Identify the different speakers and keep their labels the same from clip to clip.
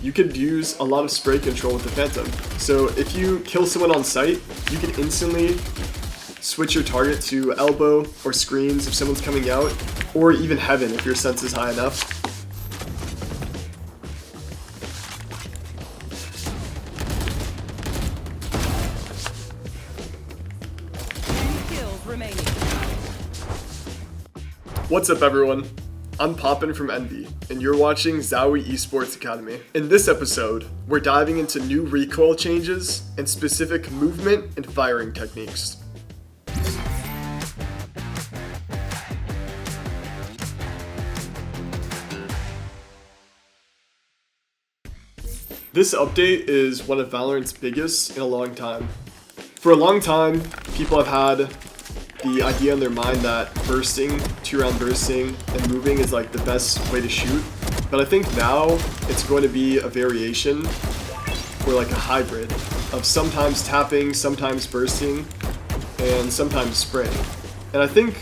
Speaker 1: you could use a lot of spray control with the Phantom. So if you kill someone on sight, you can instantly switch your target to elbow or screens if someone's coming out, or even heaven if your sense is high enough. What's up everyone? I'm Poppin from Envy, and you're watching ZOWIE Esports Academy. In this episode, we're diving into new recoil changes and specific movement and firing techniques. This update is one of Valorant's biggest in a long time. For a long time, people have had the idea in their mind that bursting, 2-round bursting, and moving is like the best way to shoot. But I think now it's going to be a variation, or like a hybrid, of sometimes tapping, sometimes bursting, and sometimes spraying. And I think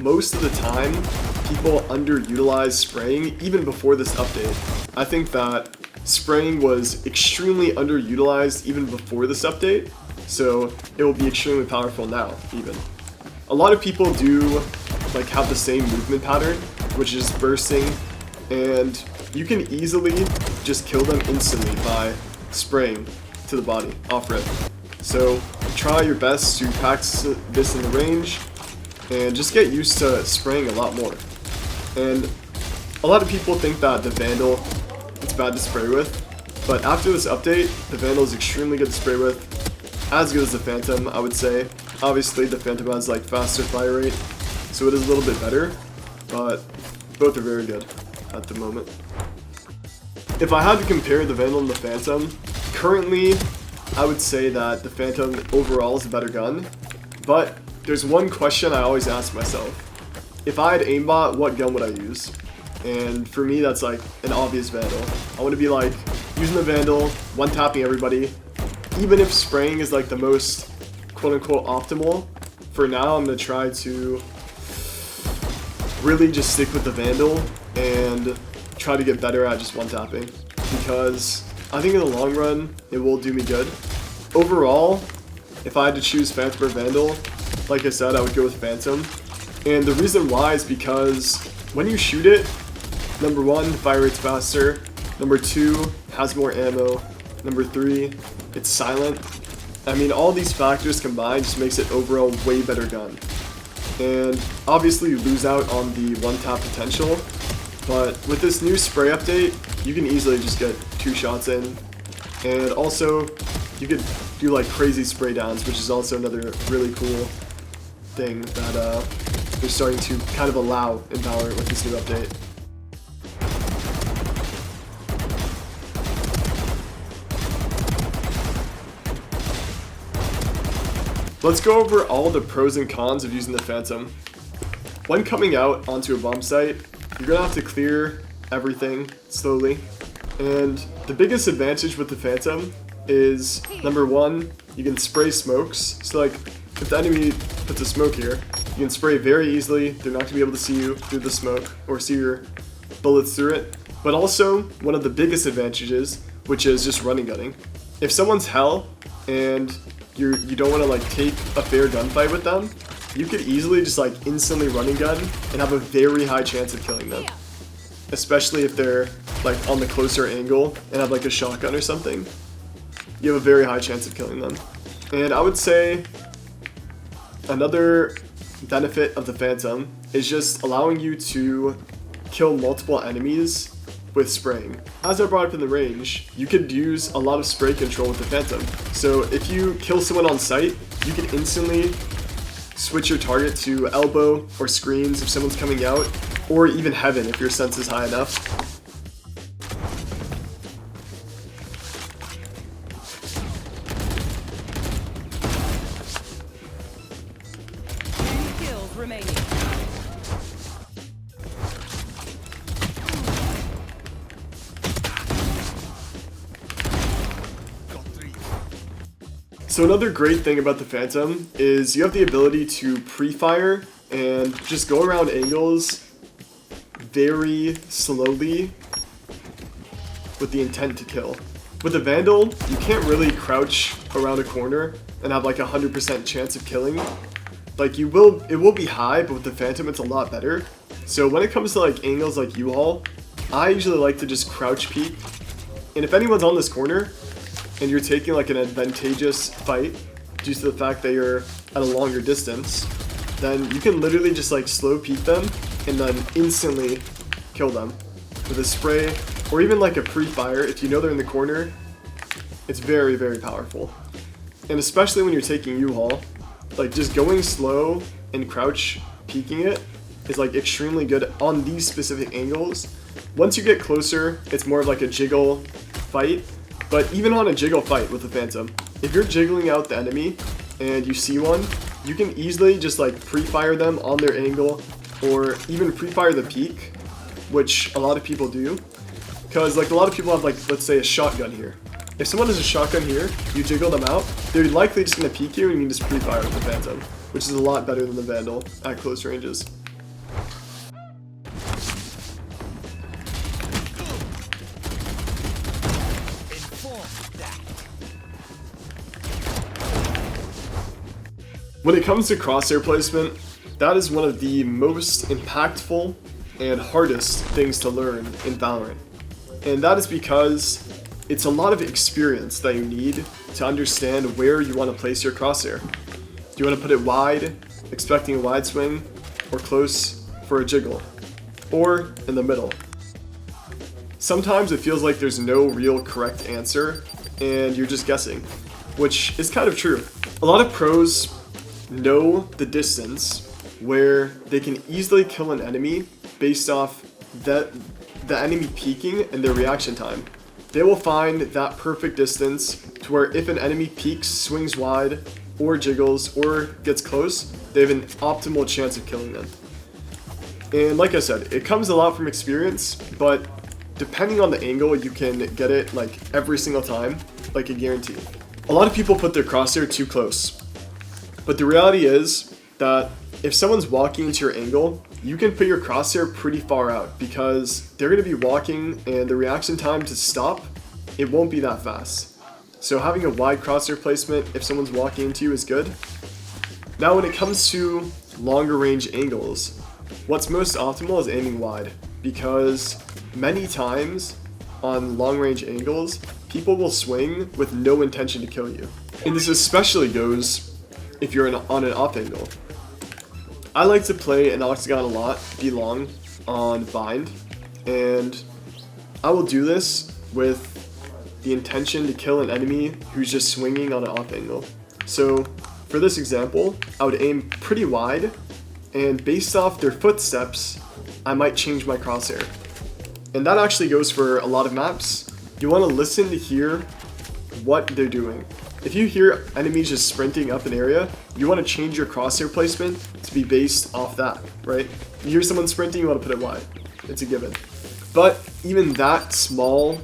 Speaker 1: most of the time, people underutilize spraying even before this update. I think that spraying was extremely underutilized even before this update, so it will be extremely powerful now even. A lot of people do like have the same movement pattern, which is bursting, and you can easily just kill them instantly by spraying to the body off rip. So try your best to practice this in the range and just get used to spraying a lot more. And a lot of people think that the Vandal it's bad to spray with, but after this update, the Vandal is extremely good to spray with, as good as the Phantom, I would say. Obviously, the Phantom has like faster fire rate, so it is a little bit better, but both are very good at the moment. If I had to compare the Vandal and the Phantom, currently, I would say that the Phantom overall is a better gun, but there's one question I always ask myself. If I had aimbot, what gun would I use? And for me, that's like an obvious Vandal. I want to be like using the Vandal, one-tapping everybody. Even if spraying is like the most quote-unquote optimal, for now I'm going to try to really just stick with the Vandal and try to get better at just one-tapping, because I think in the long run it will do me good. Overall, if I had to choose Phantom or Vandal, like I said, I would go with Phantom. And the reason why is because when you shoot it, number one, fire rate's faster, number two, has more ammo, number three, it's silent. I mean, all these factors combined just makes it overall way better gun. And obviously you lose out on the one-tap potential, but with this new spray update, you can easily just get 2 shots in. And also, you could do like crazy spray downs, which is also another really cool thing that they're starting to kind of allow in Valorant with this new update. Let's go over all the pros and cons of using the Phantom. When coming out onto a bomb site, you're gonna have to clear everything slowly. And the biggest advantage with the Phantom is, number one, you can spray smokes. So like, if the enemy puts a smoke here, you can spray very easily. They're not gonna be able to see you through the smoke or see your bullets through it. But also, one of the biggest advantages, which is just running gunning. If someone's hell and you don't want to like take a fair gunfight with them, you could easily just like instantly running gun and have a very high chance of killing them. Especially if they're like on the closer angle and have like a shotgun or something. You have a very high chance of killing them. And I would say another benefit of the Phantom is just allowing you to kill multiple enemies with spraying. As I brought up in the range, you could use a lot of spray control with the Phantom. So if you kill someone on sight, you can instantly switch your target to elbow or screens if someone's coming out, or even heaven if your sense is high enough.
Speaker 2: Remaining.
Speaker 1: So another great thing about the Phantom is you have the ability to pre-fire and just go around angles very slowly with the intent to kill. With the Vandal, you can't really crouch around a corner and have like 100% chance of killing. Like it will be high, but with the Phantom it's a lot better. So when it comes to like angles like U-Haul, I usually like to just crouch peek. And if anyone's on this corner and you're taking like an advantageous fight due to the fact that you're at a longer distance, then you can literally just like slow peek them and then instantly kill them with a spray or even like a pre-fire. If you know they're in the corner, it's very, very powerful. And especially when you're taking U-Haul, like just going slow and crouch peeking it is like extremely good on these specific angles. Once you get closer, it's more of like a jiggle fight. But even on a jiggle fight with the Phantom, if you're jiggling out the enemy and you see one, you can easily just like pre-fire them on their angle or even pre-fire the peak, which a lot of people do. Because like a lot of people have like, let's say a shotgun here. If someone has a shotgun here, you jiggle them out, they're likely just going to peek you and you can just pre-fire with the Phantom, which is a lot better than the Vandal at close ranges. When it comes to crosshair placement, that is one of the most impactful and hardest things to learn in Valorant. And that is because it's a lot of experience that you need to understand where you want to place your crosshair. Do you want to put it wide, expecting a wide swing, or close for a jiggle, or in the middle? Sometimes it feels like there's no real correct answer and you're just guessing, which is kind of true. A lot of pros know the distance where they can easily kill an enemy based off the enemy peeking and their reaction time. They will find that perfect distance to where if an enemy peeks, swings wide, or jiggles, or gets close, they have an optimal chance of killing them. And like I said, it comes a lot from experience, but depending on the angle, you can get it like every single time, like a guarantee. A lot of people put their crosshair too close. But the reality is that if someone's walking into your angle, you can put your crosshair pretty far out because they're going to be walking and the reaction time to stop, it won't be that fast. So having a wide crosshair placement if someone's walking into you is good. Now when it comes to longer range angles, what's most optimal is aiming wide because many times on long range angles, people will swing with no intention to kill you. And this especially goes if you're on an off angle. I like to play an octagon a lot, be long, on bind, and I will do this with the intention to kill an enemy who's just swinging on an off angle. So for this example, I would aim pretty wide, and based off their footsteps, I might change my crosshair. And that actually goes for a lot of maps. You want to listen to hear what they're doing. If you hear enemies just sprinting up an area, you want to change your crosshair placement to be based off that, right? You hear someone sprinting, you want to put it wide. It's a given. But even that small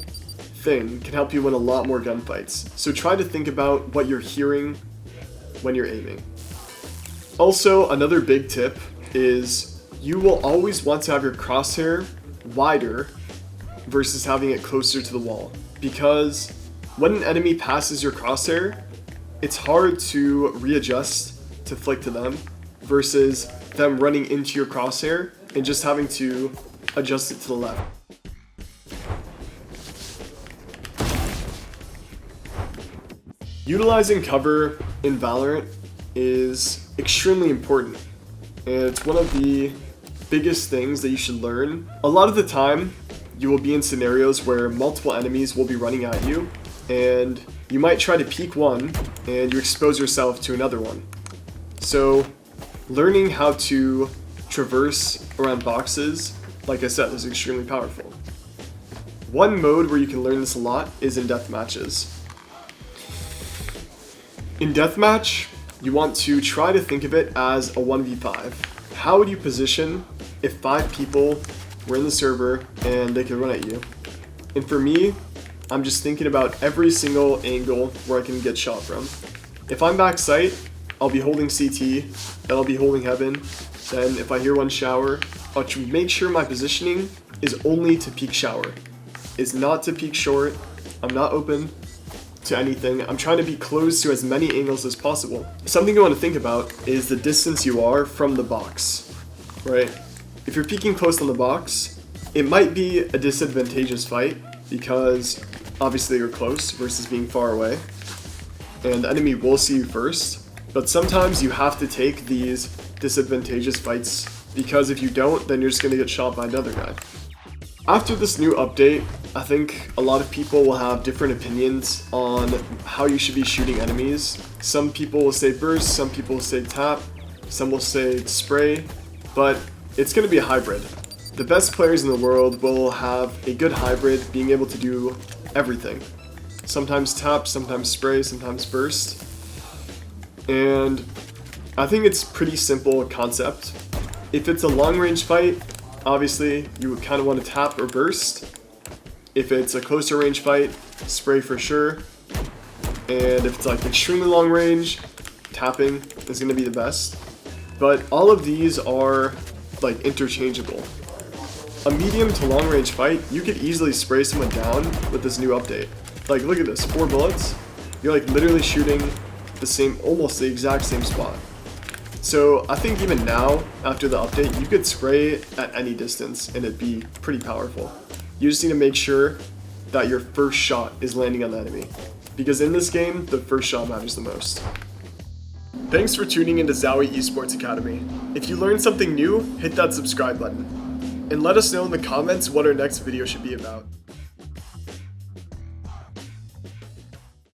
Speaker 1: thing can help you win a lot more gunfights. So try to think about what you're hearing when you're aiming. Also, another big tip is you will always want to have your crosshair wider versus having it closer to the wall, because when an enemy passes your crosshair, it's hard to readjust to flick to them versus them running into your crosshair and just having to adjust it to the left. Utilizing cover in Valorant is extremely important, and it's one of the biggest things that you should learn. A lot of the time, you will be in scenarios where multiple enemies will be running at you, and you might try to peek one and you expose yourself to another one. So learning how to traverse around boxes, like I said, is extremely powerful. One mode where you can learn this a lot is in deathmatches. In deathmatch, you want to try to think of it as a 1v5. How would you position if 5 people were in the server and they could run at you? And for me, I'm just thinking about every single angle where I can get shot from. If I'm back sight, I'll be holding CT, then I'll be holding heaven, then if I hear one shower, I'll make sure my positioning is only to peek shower. is not to peek short. I'm not open to anything. I'm trying to be close to as many angles as possible. Something you want to think about is the distance you are from the box, right? If you're peeking close on the box, it might be a disadvantageous fight because obviously you're close versus being far away, and the enemy will see you first. But sometimes you have to take these disadvantageous fights because if you don't, then you're just gonna get shot by another guy. After this new update, I think a lot of people will have different opinions on how you should be shooting enemies. Some people will say burst, some people will say tap, some will say spray, but it's going to be a hybrid. The best players in the world will have a good hybrid, being able to do everything. Sometimes tap, sometimes spray, sometimes burst. And I think it's pretty simple concept. If it's a long range fight, obviously you would kind of want to tap or burst. If it's a closer range fight, spray for sure. And if it's like extremely long range, tapping is going to be the best. But all of these are like interchangeable. A medium to long range fight, you could easily spray someone down with this new update. Like look at this, 4 bullets. You're like literally shooting the same, almost the exact same spot. So I think even now, after the update, you could spray at any distance and it'd be pretty powerful. You just need to make sure that your first shot is landing on the enemy. Because in this game, the first shot matters the most. Thanks for tuning into ZOWIE Esports Academy. If you learned something new, hit that subscribe button. And let us know in the comments what our next video should be about.